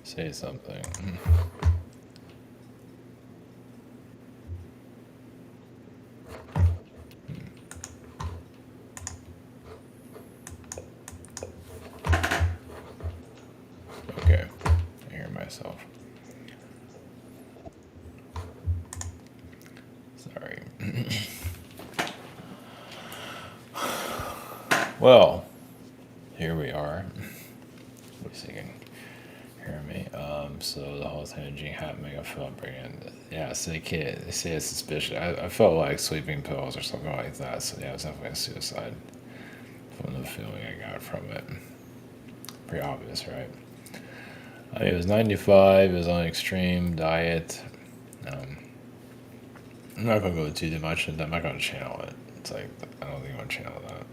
Say something. Okay, I hear myself. Sorry. Well, here we are. Let me see if you can hear me. So the whole thing of Gene Hackman, I felt bringing. Yeah, so they say it's suspicious. I felt like sleeping pills or something like that. So yeah, it was definitely a suicide from the feeling I got from it. Pretty obvious, right? I mean, it was 95. It was on extreme diet. Um, I'm not gonna go too much into that. I'm not gonna channel it. It's like I don't think I'm gonna channel that.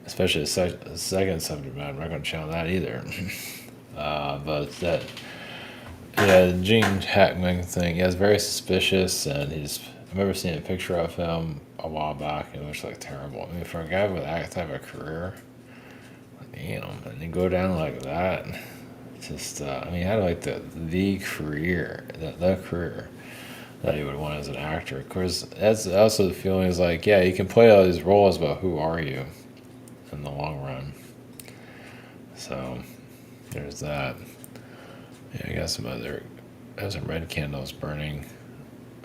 Especially the second subject matter. I'm not gonna channel that either. But that, yeah, the Gene Hackman thing. Yeah, it's very suspicious, and he's. I remember seeing a picture of him a while back. It looks like terrible. I mean, for a guy with that type of career, damn, and then go down like that. Just, I mean, he had like the career, the career that you would want as an actor. Of course, that's also the feeling is like, yeah, you can play all these roles, but who are you in the long run? So there's that. Yeah, I got some other. I have some red candles burning.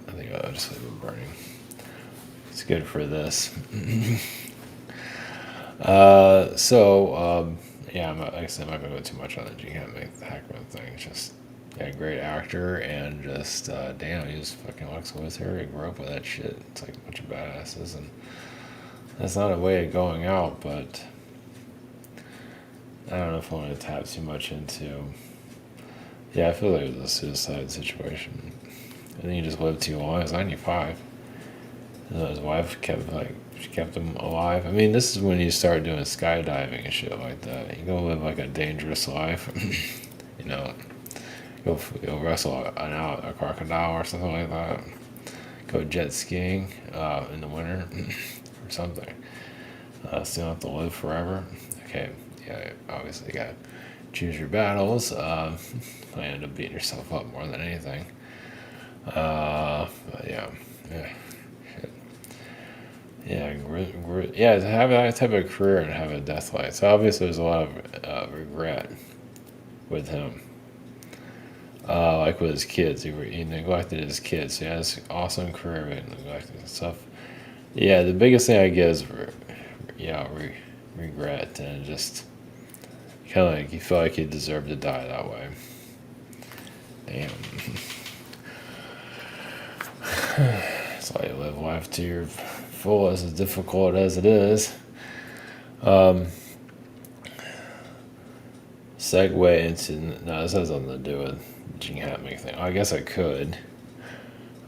I think I'll just leave it burning. It's good for this. Yeah, like I said, I'm not gonna go too much on the Gene Hackman thing. It's just, yeah, great actor, and just damn, he just fucking walks with her. He grew up with that shit. It's like a bunch of badasses, and that's not a way of going out. But I don't know if I want to tap too much into. Yeah, I feel like it was a suicide situation. I think he just lived too long. He was 95. And his wife she kept him alive. I mean, this is when you start doing skydiving and shit like that. You go live like a dangerous life, you know. Go wrestle a crocodile or something like that. Go jet skiing in the winter or something. So you don't have to live forever. Okay, yeah, obviously you gotta choose your battles. I end up beating yourself up more than anything. But yeah. Yeah, yeah, to have that type of career and have a death light. So obviously, there's a lot of regret with him. Like with his kids, he neglected his kids. He had this awesome career, but neglected and stuff. Yeah, the biggest thing I get is, regret and just kind of like he felt like he deserved to die that way. Damn. That's why you live life to your fullest, as difficult as it is. Um, Segue into no, this has nothing to do with Gene Hackman thing. I guess I could,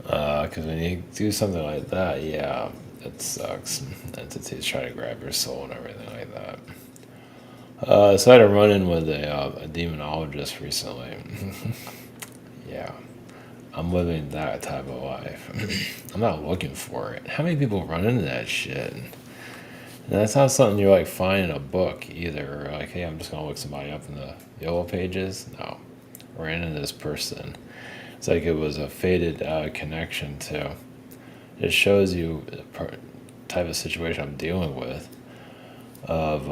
because when you do something like that, yeah, it sucks. Entities try to grab your soul and everything like that. So I had a run-in with a demonologist recently. Yeah, I'm living that type of life. I'm not looking for it. How many people run into that shit? And that's not something you like find in a book either. Like, hey, I'm just gonna look somebody up in the yellow pages. No, ran into this person. It's like it was a fated connection to. It shows you the type of situation I'm dealing with. Of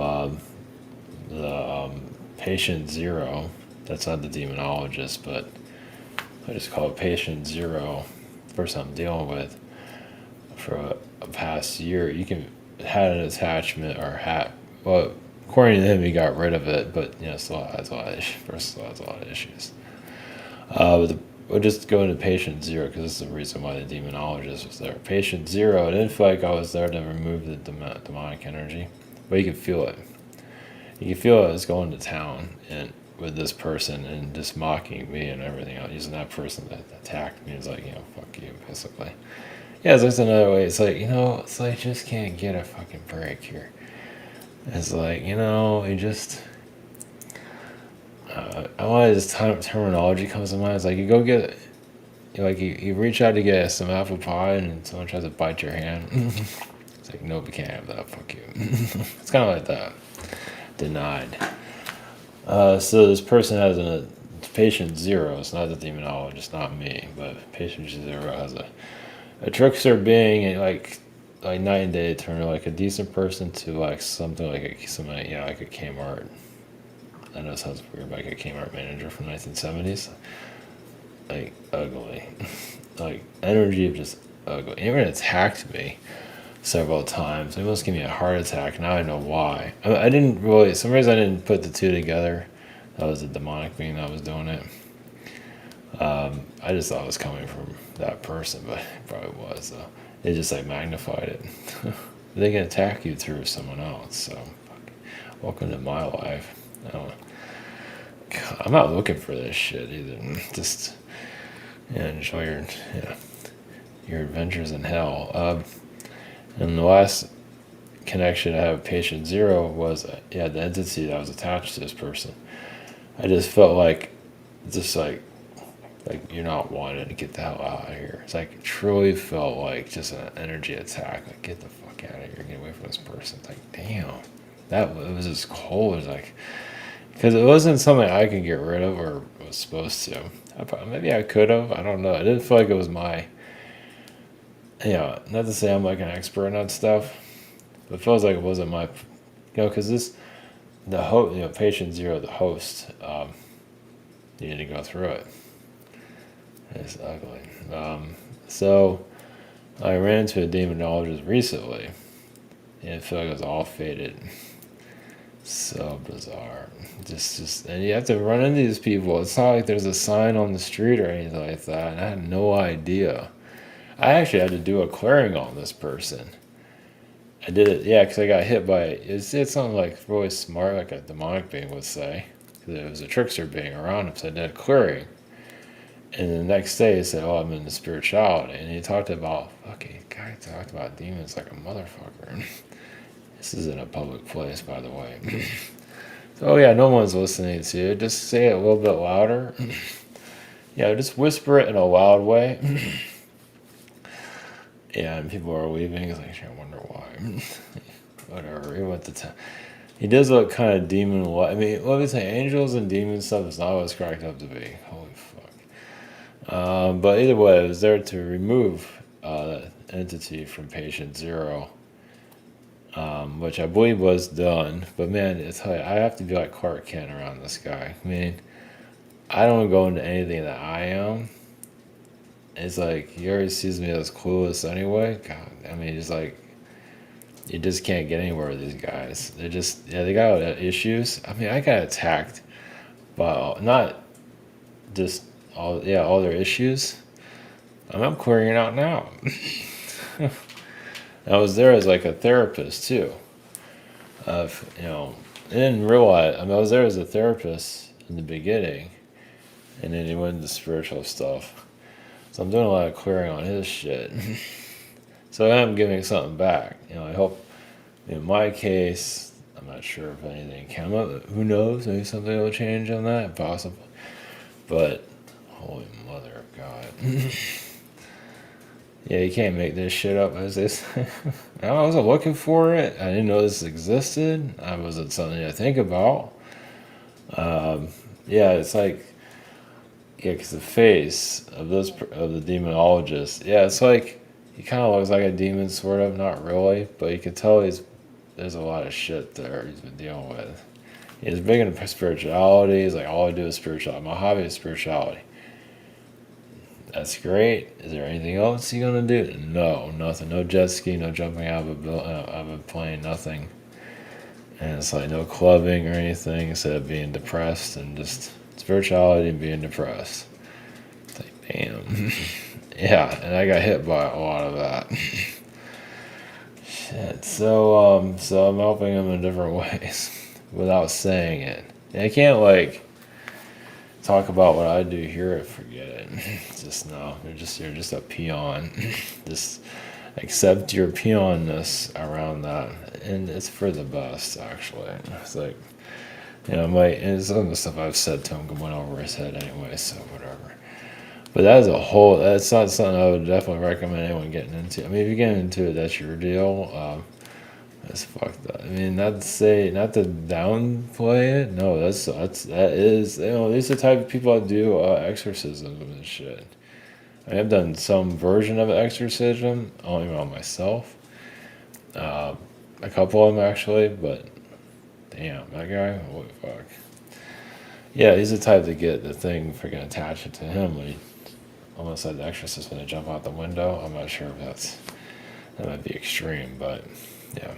the patient zero. That's not the demonologist, but I just call it patient zero. The person I'm dealing with for a past year. You can had an attachment or well, according to him he got rid of it, but still has a lot of issues. First, still has a lot of issues. We'll just go into patient zero because this is the reason why the demonologist was there. Patient zero, I didn't feel like I was there to remove the demonic energy, but you could feel it. You could feel it was going to town and with this person and just mocking me and everything else, using that person that attacked me. It's like, fuck you, basically. Yeah, there's another way. It's like, it's like, just can't get a fucking break here. It's like, you just. I want this terminology comes to mind. It's like you go get. You reach out to get some apple pie and someone tries to bite your hand. It's like, nope, you can't have that. Fuck you. It's kind of like that. Denied. So this person has patient zero. It's not the demonologist, not me, but patient zero has a trickster being, and like night and day, turn like a decent person to like something like something, yeah, like a Kmart. I know it sounds weird, like a Kmart manager from 1970s. Like ugly, like energy of just ugly. It even attacked me several times. It almost gave me a heart attack. Now I know why. I didn't really. Some reason I didn't put the two together. That was a demonic being that was doing it. I just thought it was coming from that person, but it probably was. So it just like magnified it. They can attack you through someone else. So, welcome to my life. I don't, I'm not looking for this shit either. Just enjoy your adventures in hell. And the last connection I have with patient zero was the entity that was attached to this person. I just felt like just like you're not wanted to get the hell out of here. It's like truly felt like just an energy attack. Like get the fuck out of here, get away from this person. It's like damn, it was as cold as like, because it wasn't something I could get rid of or was supposed to. Maybe I could have. I don't know. It didn't feel like it was my. Not to say I'm like an expert in that stuff, but it feels like it wasn't my. Because the host, patient zero, the host, you need to go through it. It's ugly. So I ran into a demonologist recently, and I feel like it was all faded. So bizarre. Just, and you have to run into these people. It's not like there's a sign on the street or anything like that. And I had no idea. I actually had to do a clearing on this person. I did it, yeah, because I got hit by it. It's something like really smart, like a demonic being would say. Because it was a trickster being around him, so I did a clearing. And the next day he said, "Oh, I'm in the spirituality," and he talked about guy talked about demons like a motherfucker. This is in a public place, by the way. So yeah, no one's listening to you. Just say it a little bit louder. Just whisper it in a loud way. Yeah, and people are leaving. It's like, I wonder why. Whatever. He went to town. He does look kind of demon-like. I mean, let me say, angels and demon stuff is not what it's cracked up to be. Holy fuck. But either way, I was there to remove that entity from patient zero, which I believe was done. But man, I have to be like Clark Kent around this guy. I mean, I don't go into anything that I am. It's like he already sees me as clueless anyway. God, I mean, it's like you just can't get anywhere with these guys. They're just they got issues. I mean, I got attacked by not just all their issues. I'm clearing it out now. I was there as like a therapist too. I didn't realize. I was there as a therapist in the beginning, and then he went into spiritual stuff. So I'm doing a lot of clearing on his shit. So I am giving something back. I hope in my case, I'm not sure if anything came up. Who knows? Maybe something will change on that. Possible. But, holy mother of God. Yeah, you can't make this shit up as they say. I wasn't looking for it. I didn't know this existed. I wasn't something to think about. It's like, because the face of the demonologist, it's like he kind of looks like a demon, sort of, not really, but you can tell there's a lot of shit there he's been dealing with. He's big into spirituality. He's like, all I do is spirituality. My hobby is spirituality. That's great. Is there anything else you're gonna do? No, nothing. No jet ski, no jumping out of a plane, nothing. And it's like no clubbing or anything, instead of being depressed and just spirituality and being depressed. It's like, damn. Yeah, and I got hit by a lot of that. Shit. So I'm helping him in different ways without saying it. And I can't talk about what I do here and forget it. Just no, you're just a peon. Just accept your peonness around that, and it's for the best actually. It's like, and some of the stuff I've said to him went over his head anyway, so whatever. But that's not something I would definitely recommend anyone getting into. I mean, if you get into it, that's your deal. That's fucked up. I mean, not to downplay it. No, that is, these are the type of people that do exorcisms and shit. I mean, I've done some version of exorcism, only on myself. Uh, a couple of them actually, but damn, that guy, holy fuck. Yeah, he's the type to get the thing freaking attach it to him when he almost like the exorcist when they jump out the window. I'm not sure if that might be extreme, but yeah.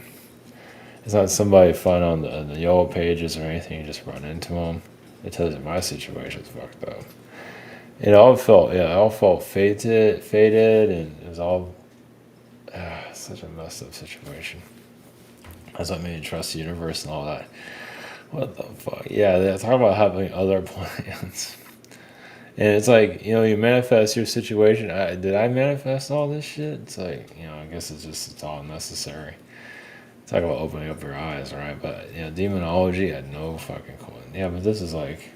It's not somebody fun on the yellow pages or anything. You just run into them. It tells you my situation's fucked up. It all felt faded, and it was all such a messed up situation. That's what made me trust the universe and all that. What the fuck? Yeah, they're talking about having other plans. And it's like, you manifest your situation. Did I manifest all this shit? It's like, I guess it's all necessary. Talk about opening up your eyes, right? But, demonology, I had no fucking clue. Yeah, but this is like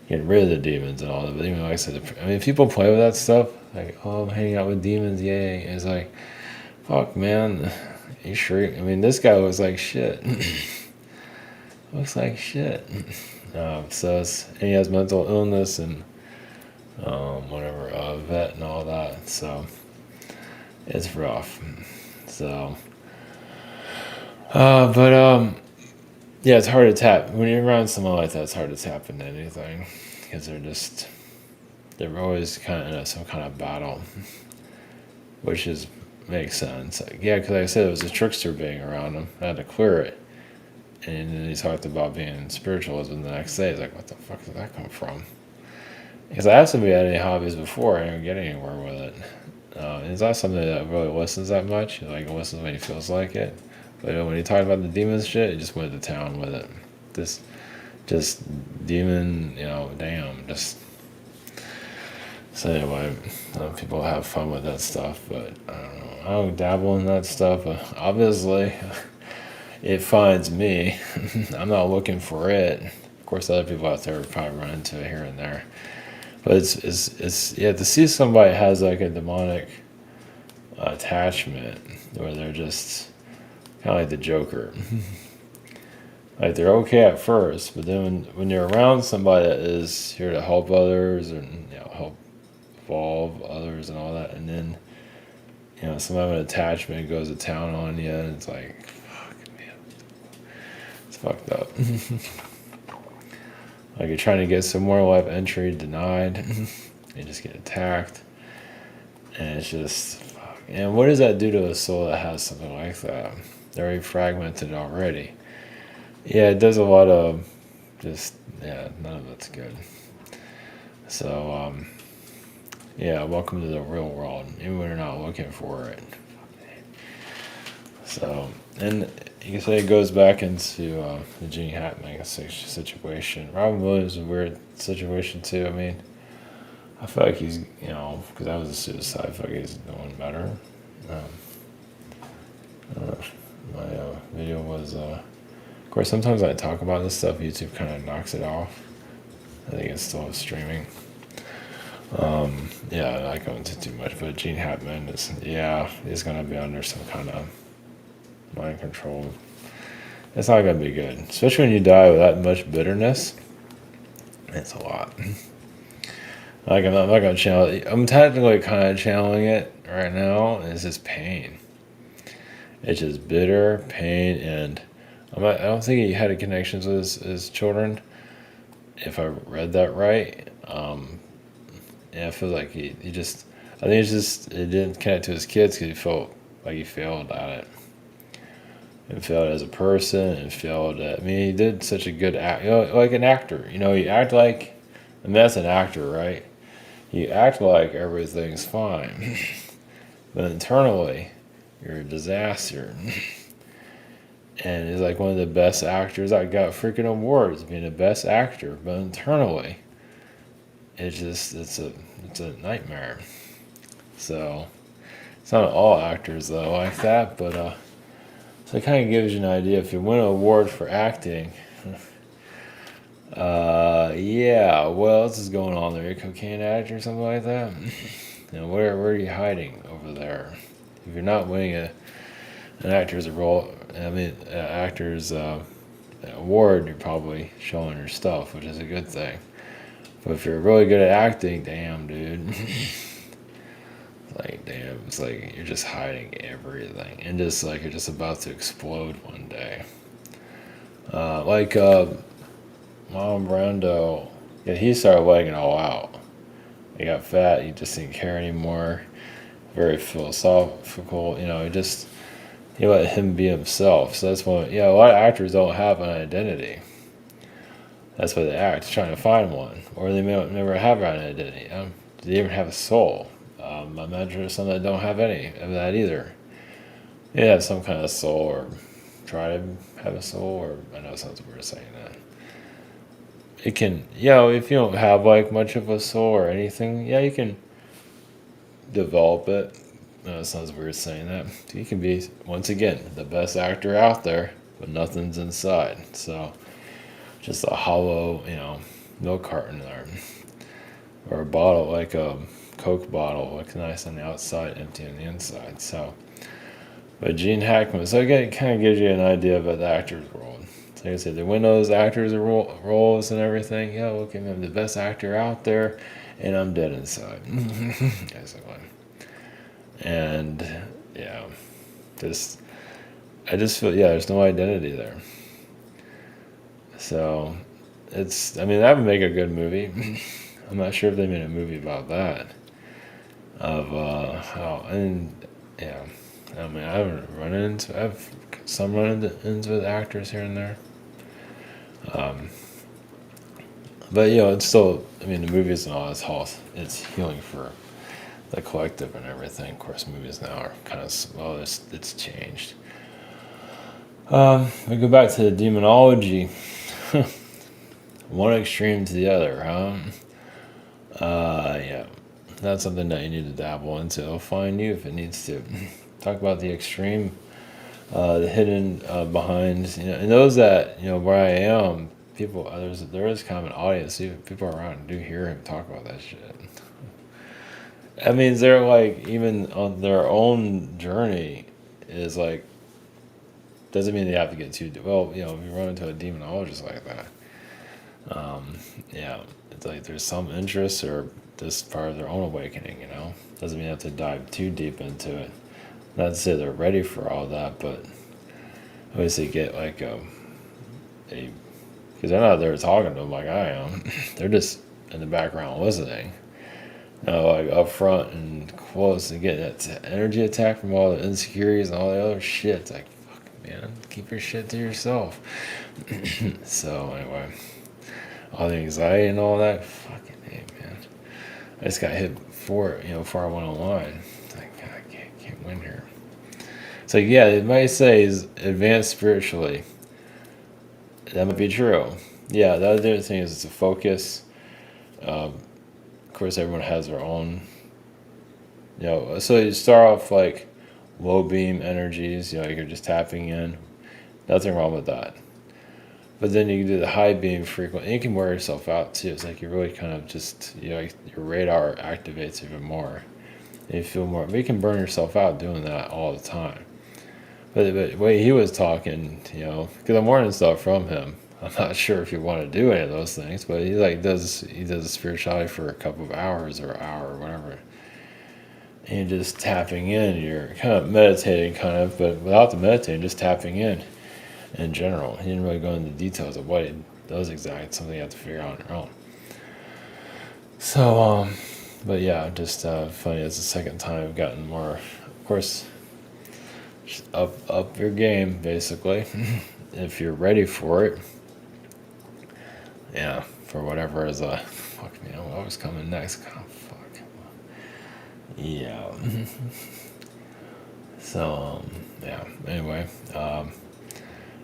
getting rid of the demons and all that. But even like I said, I mean, people play with that stuff. Like, oh, I'm hanging out with demons, yay. And it's like, fuck, man. You sure? I mean, this guy looks like shit. Looks like shit. And he has mental illness and whatever, vet and all that. So it's rough. So, yeah, it's hard to tap when you're around someone like that. It's hard to tap into anything because they're always kind of in some kind of battle, which makes sense. Yeah, because like I said, it was a trickster being around him. I had to clear it. And then he talked about being spiritualism the next day. He's like, what the fuck did that come from? Because I asked him if he had any hobbies before. I didn't get anywhere with it. It's not something that really listens that much. He listens when he feels like it. But when he talked about the demons shit, he just went to town with it. Just demon, damn. So anyway, people have fun with that stuff. But I don't know. I don't dabble in that stuff. But obviously, it finds me. I'm not looking for it. Of course, other people out there probably run into it here and there. But it's to see somebody has like a demonic attachment where they're just kind of like the Joker. Like they're okay at first, but then when you're around somebody that is here to help others and help evolve others and all that, and then somebody with attachment goes to town on you, and it's like, fuck, man, it's fucked up. Like you're trying to get some more life entry denied, you just get attacked, and it's just fuck. And what does that do to a soul that has something like that? They're already fragmented already. Yeah, it does a lot of none of it's good. So welcome to the real world, even when you're not looking for it. So, and you can say it goes back into the Gene Hackman situation. Robin Williams is a weird situation too. I mean, I feel like he's, because that was a suicide, I feel like he's doing better. My video was, of course, sometimes I talk about this stuff, YouTube kind of knocks it off. I think it's still streaming. I not go into too much, but Gene Hackman he's going to be under some kind of mind control. It's not going to be good, especially when you die with that much bitterness. It's a lot. I'm not going to channel it. I'm technically kind of channeling it right now. It's just pain. It's just bitter pain, and I don't think he had connections with his children. If I read that right, I feel like I think it didn't connect to his kids because he felt like he failed at it. And failed as a person, and failed at. I mean, he did such a good act, like an actor. You act like, and that's an actor, right? You act like everything's fine, but internally, you're a disaster. And he's like one of the best actors. I got freaking awards being the best actor, but internally, it's a nightmare. So it's not all actors though like that, but so it kind of gives you an idea. If you win an award for acting, what else is going on there? You're a cocaine addict or something like that? Where are you hiding over there? If you're not winning an actor's role. I mean, actor's award, you're probably showing your stuff, which is a good thing. But if you're really good at acting, damn, dude. Like, damn, it's like you're just hiding everything. And just like you're just about to explode one day. Marlon Brando, yeah, he started letting it all out. He got fat, he just didn't care anymore. Very philosophical, he let him be himself. So that's when, a lot of actors don't have an identity. That's why they act, trying to find one. Or they may never have an identity. Do they even have a soul? I imagine there's some that don't have any of that either. They have some kind of soul, or try to have a soul, or I know it sounds weird saying that. It can, if you don't have like much of a soul or anything, you can develop it. It sounds weird saying that. You can be, once again, the best actor out there, but nothing's inside. So, just a hollow, milk carton or a bottle, like a Coke bottle, looks nice on the outside, empty on the inside. So, but Gene Hackman, so again, it kind of gives you an idea about the actor's world. So like I said, they win those actors' roles and everything. Look at him, the best actor out there, and I'm dead inside. Basically. And I just feel there's no identity there. So that would make a good movie. I'm not sure if they made a movie about that. I haven't I've some run-ins with actors here and there. But it's still, the movies and all, it's healing for the collective and everything. Of course, movies now are kind of, it's changed. We go back to the demonology. One extreme to the other, that's something that you need to dabble into. It'll find you if it needs to. Talk about the extreme, the hidden behind, and those that, where I am, people, there is kind of an audience. People around do hear him talk about that shit. That means they're like, even on their own journey, is like, doesn't mean they have to get too, if you run into a demonologist like that, it's like there's some interest or just part of their own awakening, doesn't mean you have to dive too deep into it. Not to say they're ready for all that, but at least they get like because they're not there talking to them like I am. They're just in the background listening. Like up front and close and get that energy attack from all the insecurities and all the other shit. It's like, fuck, man, keep your shit to yourself. So anyway, all the anxiety and all that, fucking hey, man. I just got hit before I went online. It's like, God, I can't win here. It's like, it might say is advanced spiritually. That might be true. The other thing is it's a focus. Of course, everyone has their own. So you start off like low beam energies. You're just tapping in. Nothing wrong with that. But then you can do the high beam frequent, and you can wear yourself out too. It's like you really kind of just your radar activates even more, and you feel more. But you can burn yourself out doing that all the time. But the way he was talking, because I'm learning stuff from him. I'm not sure if you want to do any of those things, but he does spirituality for a couple of hours or an hour or whatever. And you're just tapping in. You're kind of meditating, but without the meditating, just tapping in general. He didn't really go into details of what he does exactly. Something you have to figure out on your own. So, but just funny. It's the second time I've gotten more. Of course, up your game, basically, if you're ready for it. For whatever is fuck me, what was coming next? Oh, fuck. So, anyway,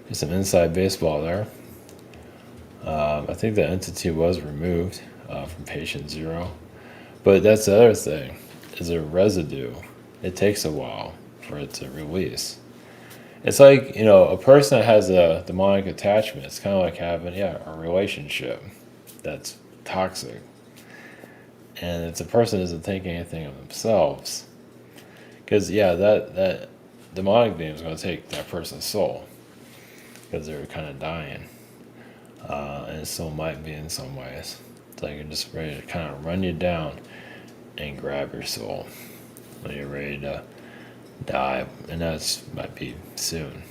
just some inside baseball there. I think the entity was removed from patient 0. But that's the other thing, is a residue. It takes a while for it to release. It's like, a person that has a demonic attachment, it's kind of like having, a relationship that's toxic. And it's a person that doesn't think anything of themselves. Because, that demonic being is going to take that person's soul because they're kind of dying, and his soul might be in some ways. It's like you're just ready to kind of run you down and grab your soul when you're ready to die, and that's might be soon.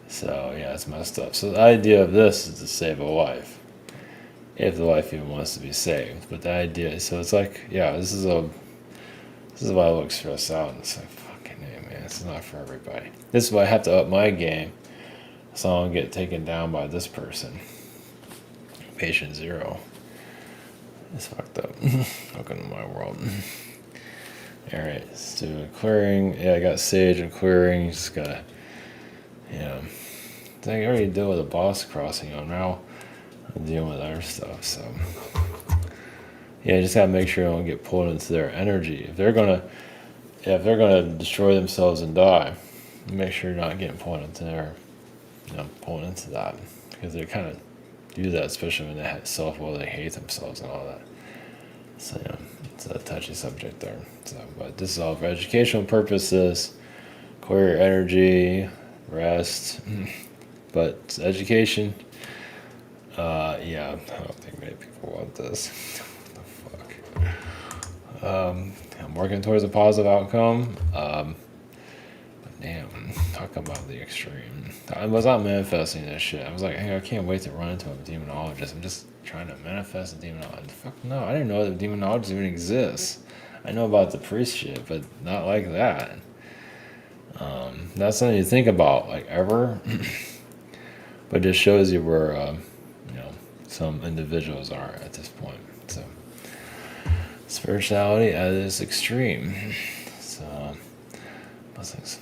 So yeah, it's messed up. So the idea of this is to save a life, if the life even wants to be saved. But the idea, so it's like, yeah, this is why I look stressed out. And it's like, fucking hey, man, it's not for everybody. This is why I have to up my game, so I don't get taken down by this person. Patient zero. It's fucked up. Welcome to my world. Alright, let's do a clearing. Yeah, I got sage and clearing. You just gotta, yeah. I think I already dealt with a boss crossing on now. I'm dealing with other stuff, so. Yeah, you just gotta make sure you don't get pulled into their energy. If they're gonna destroy themselves and die, make sure you're not getting pulled into their, pulling into that. Because they kind of do that, especially when they have self-will, they hate themselves and all that. So, yeah, it's a touchy subject there. So, but this is all for educational purposes, clear your energy, rest. But it's education. Yeah, I don't think many people want this. What the fuck? I'm working towards a positive outcome. But damn, talk about the extreme. I was not manifesting this shit. I was like, hey, I can't wait to run into a demonologist. I'm just trying to manifest a demonologist. Fuck no, I didn't know that demonologists even exists. I know about the priest shit, but not like that. That's something you think about, like, ever. But it just shows you where, some individuals are at this point. So, spirituality at its extreme. So, blessings.